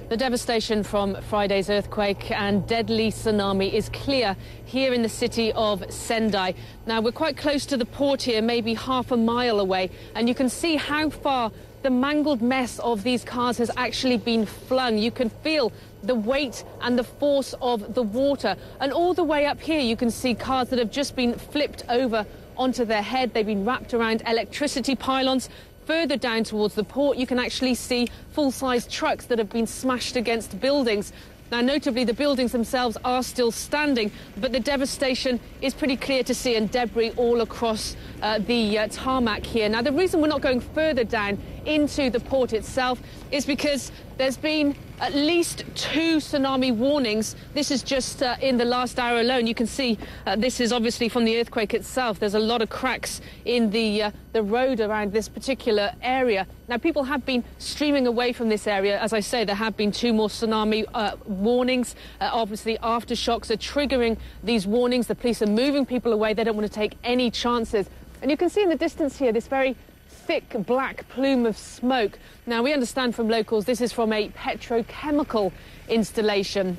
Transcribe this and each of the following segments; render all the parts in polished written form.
The devastation from Friday's earthquake and deadly tsunami is clear here in the city of Sendai. Now, we're quite close to the port here, maybe half a mile away, and you can see how far the mangled mess of these cars has actually been flung. You can feel the weight and the force of the water. And all the way up here, you can see cars that have just been flipped over onto their head. They've been wrapped around electricity pylons. Further down towards the port, you can actually see full-size trucks that have been smashed against buildings. Now, notably, the buildings themselves are still standing, but the devastation is pretty clear to see, and debris all across the tarmac here. Now, the reason we're not going further down into the port itself is because there's been at least 2 tsunami warnings. This is just in the last hour alone. You can see this is obviously from the earthquake itself. There's a lot of cracks in the road around this particular area. Now, people have been streaming away from this area. As I say, there have been 2 more tsunami warnings. Obviously, aftershocks are triggering these warnings. The police are moving people away. They don't want to take any chances. And you can see in the distance here this very thick black plume of smoke. Now, we understand from locals this is from a petrochemical installation.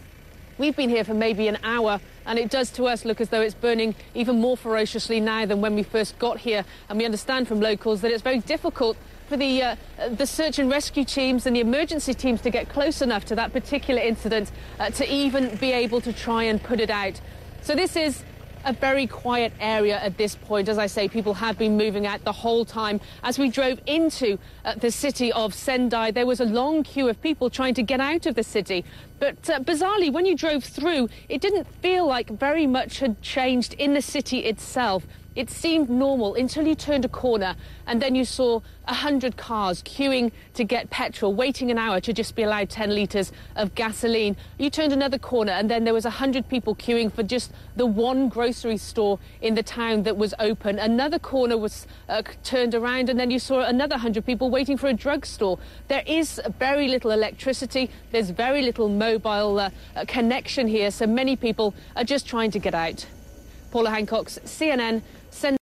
We've been here for maybe an hour, and it does to us look as though it's burning even more ferociously now than when we first got here. And we understand from locals that it's very difficult for the search and rescue teams and the emergency teams to get close enough to that particular incident to even be able to try and put it out. So this is a very quiet area at this point. As I say, people have been moving out the whole time. As we drove into the city of Sendai, there was a long queue of people trying to get out of the city. But bizarrely, when you drove through, it didn't feel like very much had changed in the city itself. It seemed normal until you turned a corner, and then you saw 100 cars queuing to get petrol, waiting an hour to just be allowed 10 litres of gasoline. You turned another corner, and then there was 100 people queuing for just the one grocery store in the town that was open. Another corner was turned around, and then you saw another 100 people waiting for a drugstore. There is very little electricity. There's very little mobile connection here, so many people are just trying to get out. Paula Hancock, CNN.